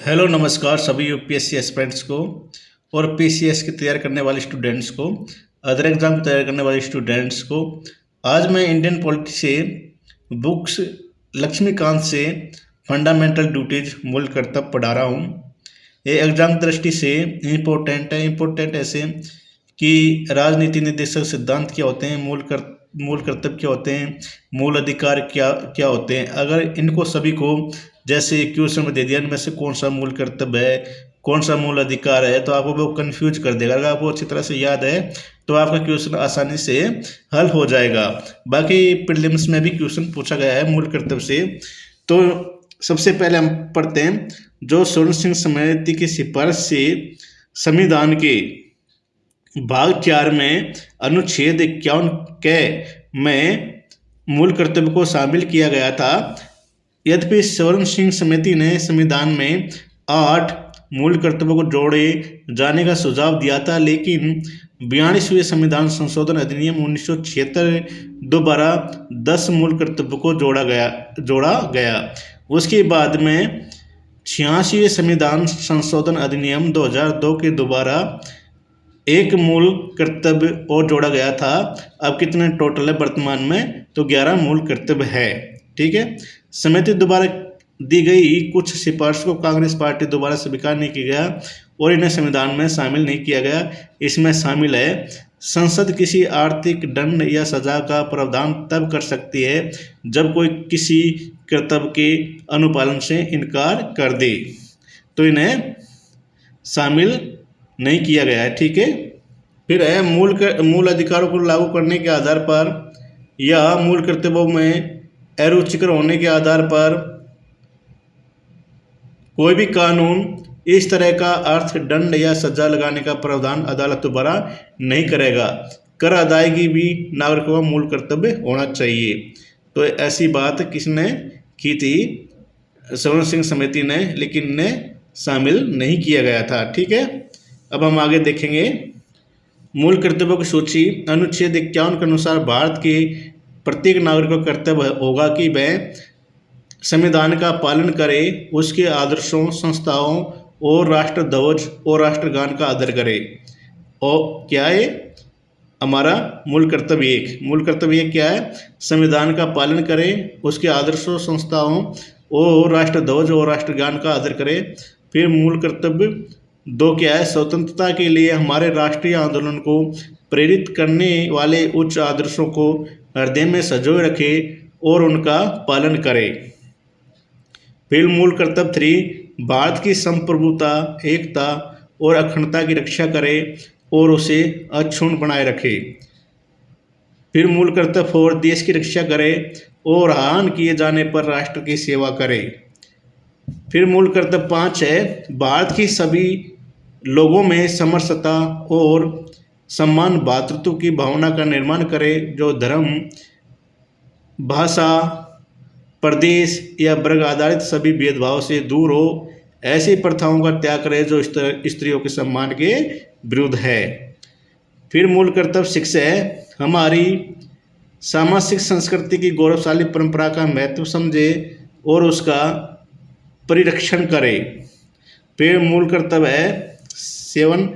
Hello नमस्कार सभी UPSC aspirants को और पीसीएस की तैयारी करने वाले स्टूडेंट्स को, अदर एग्ज़ाम की तैयारी करने वाले स्टूडेंट्स को। आज मैं इंडियन पॉलिटी से बुक्स लक्ष्मीकांत से फंडामेंटल ड्यूटीज मूल कर्तव्य पढ़ा रहा हूँ। ये एग्ज़ाम की दृष्टि से इम्पोर्टेंट ऐसे कि राजनीति निर्देशक सिद्धांत क्या होते हैं, मूल कर्तव्य क्या होते हैं, मूल अधिकार क्या क्या होते हैं। अगर इनको सभी को जैसे क्वेश्चन में दे दिया इनमें से कौन सा मूल कर्तव्य है, कौन सा मूल अधिकार है, तो आपको वो कंफ्यूज कर देगा। अगर आपको अच्छी तरह से याद है तो आपका क्वेश्चन आसानी से हल हो जाएगा। बाकी प्रीलिम्स में भी क्वेश्चन पूछा गया है मूल कर्तव्य से। तो सबसे पहले हम पढ़ते हैं जो स्वर्ण सिंह समिति की सिफारिश से संविधान के भाग 4 में अनुच्छेद 51 के में मूल कर्तव्य को शामिल किया गया था। यद्यपि स्वर्ण सिंह समिति ने संविधान में 8 मूल कर्तव्यों को जोड़े जाने का सुझाव दिया था, लेकिन 42वें संविधान संशोधन अधिनियम 1976 दोबारा 10 मूल कर्तव्यों को जोड़ा गया। उसके बाद में 86वें संविधान संशोधन अधिनियम 2002 के दोबारा एक मूल कर्तव्य और जोड़ा गया था। अब कितने टोटल है वर्तमान में, तो 11 मूल कर्तव्य है। ठीक है। समिति द्वारा दी गई कुछ सिफारिश को कांग्रेस पार्टी द्वारा स्वीकार नहीं किया गया और इन्हें संविधान में शामिल नहीं किया गया। इसमें शामिल है, संसद किसी आर्थिक दंड या सजा का प्रावधान तब कर सकती है जब कोई किसी कर्तव्य के अनुपालन से इनकार कर दे, तो इन्हें शामिल नहीं किया गया है। ठीक है। फिर है मूल अधिकारों को लागू करने के आधार पर या मूल कर्तव्यों में अरुचिकर होने के आधार पर कोई भी कानून इस तरह का अर्थ दंड या सजा लगाने का प्रावधान अदालत द्वारा नहीं करेगा। कर अदायगी भी नागरिकों का मूल कर्तव्य होना चाहिए। तो ऐसी बात किसने की थी? स्वर्ण सिंह समिति ने, लेकिन इन्हें शामिल नहीं किया गया था। ठीक है। अब हम आगे देखेंगे मूल कर्तव्यों की सूची। अनुच्छेद 51 के अनुसार भारत के प्रत्येक नागरिक का कर्तव्य होगा कि वह संविधान का पालन करे, उसके आदर्शों, संस्थाओं और राष्ट्र ध्वज और राष्ट्रगान का आदर करे। और क्या है हमारा मूल कर्तव्य एक क्या है? संविधान का पालन करे, उसके आदर्शों, संस्थाओं और राष्ट्र ध्वज और राष्ट्रगान का आदर करे। फिर मूल कर्तव्य 2 क्या है? स्वतंत्रता के लिए हमारे राष्ट्रीय आंदोलन को प्रेरित करने वाले उच्च आदर्शों को हृदय में संजोए रखे और उनका पालन करे। फिर मूल कर्तव्य 3, भारत की संप्रभुता, एकता और अखंडता की रक्षा करे और उसे अक्षुण्ण बनाए रखे। फिर मूल कर्तव्य 4, देश की रक्षा करे और हानि किए जाने पर राष्ट्र की सेवा करे। फिर मूल कर्तव्य 5 है, भारत की सभी लोगों में समरसता और सम्मान भातृत्व की भावना का निर्माण करे, जो धर्म, भाषा, प्रदेश या वर्ग आधारित सभी भेदभाव से दूर हो। ऐसी प्रथाओं का त्याग करे जो स्त्रियों के सम्मान के विरुद्ध है। फिर मूल कर्तव्य 6 है, हमारी सामाजिक संस्कृति की गौरवशाली परंपरा का महत्व समझे और उसका परिरक्षण करे। फिर मूल कर्तव्य है 7,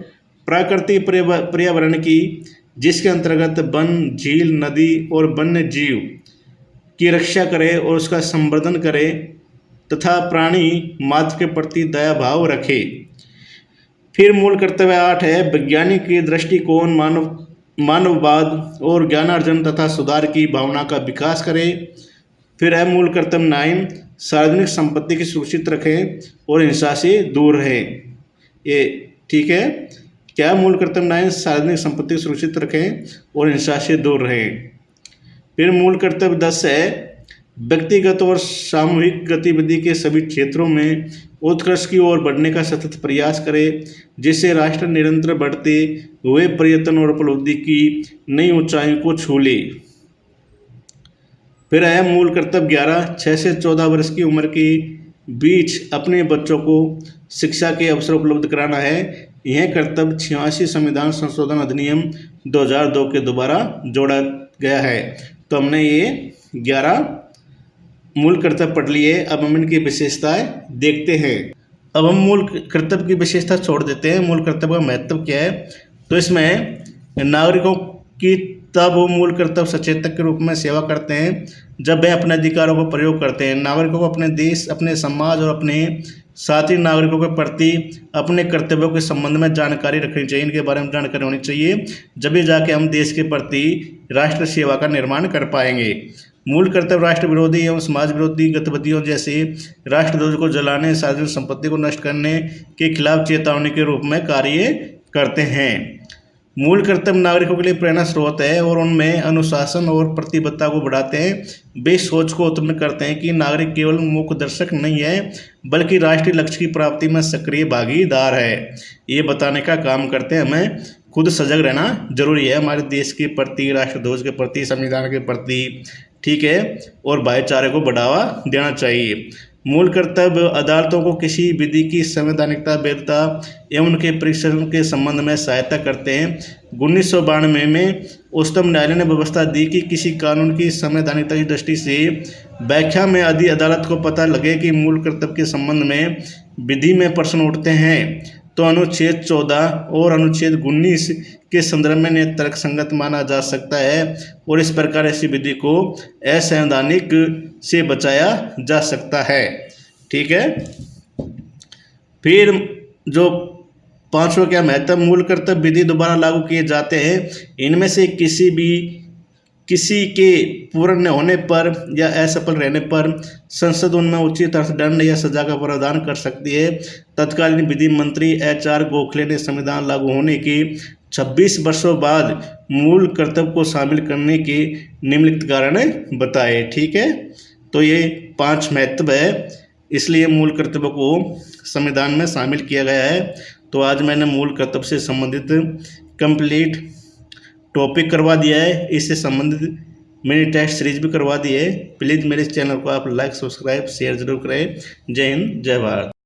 प्राकृतिक पर्यावरण की, जिसके अंतर्गत वन, झील, नदी और वन्य जीव की रक्षा करे और उसका संवर्धन करे तथा प्राणी मात्र के प्रति दया भाव रखे। फिर मूल कर्तव्य 8 है, वैज्ञानिक दृष्टिकोण, मानववाद और ज्ञानार्जन तथा सुधार की भावना का विकास करे। फिर है मूल कर्तव्य 9, सार्वजनिक संपत्ति की सुरक्षित रखें और हिंसा से दूर रहें। ये ठीक है। क्या मूल कर्तव्य 9? सार्वजनिक संपत्ति सुरक्षित रखें और हिंसा से दूर रहें। फिर मूल कर्तव्य 10 है, व्यक्तिगत और सामूहिक गतिविधि के सभी क्षेत्रों में उत्कृष्ट की ओर बढ़ने का सतत प्रयास करे, जिससे राष्ट्र निरंतर बढ़ते हुए पर्यटन और उपलब्धि की नई ऊंचाइयों को छू ले। फिर है मूल कर्तव्य 11, 6 से 14 वर्ष की उम्र के बीच अपने बच्चों को शिक्षा के अवसर उपलब्ध कराना है। यह कर्तव्य 86 संविधान संशोधन अधिनियम 2002 के द्वारा जोड़ा गया है। तो हमने ये 11 मूल कर्तव्य पढ़ लिए। अब हम इनकी विशेषताएं देखते हैं। अब हम मूल कर्तव्य की विशेषता छोड़ देते हैं। मूल कर्तव्य का महत्व क्या है? तो इसमें नागरिकों की तब वो मूल कर्तव्य सचेतक के रूप में सेवा करते हैं जब वे अपने अधिकारों को प्रयोग करते हैं। नागरिकों को अपने देश, अपने समाज और अपने साथी नागरिकों के प्रति अपने कर्तव्यों के संबंध में जानकारी रखनी चाहिए, इनके बारे में जानकारी होनी चाहिए, जब भी जाके हम देश के प्रति राष्ट्र सेवा का निर्माण कर पाएंगे। मूल कर्तव्य राष्ट्र विरोधी एवं समाज विरोधी गतिविधियों जैसे राष्ट्रध्वज को जलाने, सार्वजनिक संपत्ति को नष्ट करने के खिलाफ चेतावनी के रूप में कार्य करते हैं। मूल कर्तव्य नागरिकों के लिए प्रेरणा स्रोत है और उनमें अनुशासन और प्रतिबद्धता को बढ़ाते हैं। वे सोच को उत्पन्न करते हैं कि नागरिक केवल मूक दर्शक नहीं है बल्कि राष्ट्रीय लक्ष्य की प्राप्ति में सक्रिय भागीदार है। ये बताने का काम करते हैं। हमें खुद सजग रहना जरूरी है हमारे देश के प्रति, राष्ट्रध्वज के प्रति, संविधान के प्रति, ठीक है, और भाईचारे को बढ़ावा देना चाहिए। मूल कर्तव्य अदालतों को किसी विधि की संवैधानिकता, वैधता एवं उनके परीक्षण के संबंध में सहायता करते हैं। 1992 में उच्चतम न्यायालय ने व्यवस्था दी कि किसी कानून की संवैधानिकता की दृष्टि से व्याख्या में यदि अदालत को पता लगे कि मूल कर्तव्य के संबंध में विधि में प्रश्न उठते हैं तो अनुच्छेद 14 और अनुच्छेद 19 के संदर्भ में तर्कसंगत माना जा सकता है और इस प्रकार ऐसी विधि को असंवैधानिक से बचाया जा सकता है। ठीक है। फिर जो पांचवा क्या महत्व, मूल कर्तव्य विधि दोबारा लागू किए जाते हैं। इनमें से किसी के पूर्ण न होने पर या असफल रहने पर संसद उनमें उचित अर्थदंड या सजा का प्रावधान कर सकती है। तत्कालीन विधि मंत्री HR गोखले ने संविधान लागू होने के 26 वर्षों बाद मूल कर्तव्य को शामिल करने के निम्नलिखित कारण बताए। ठीक है, तो ये 5 महत्व है, इसलिए मूल कर्तव्य को संविधान में शामिल किया गया है। तो आज मैंने मूल कर्तव्य से संबंधित कंप्लीट टॉपिक करवा दिया है, इससे संबंधित मिनी टेस्ट सीरीज भी करवा दी है। प्लीज़ मेरे इस चैनल को आप लाइक, सब्सक्राइब, शेयर जरूर करें। जय हिंद, जय भारत।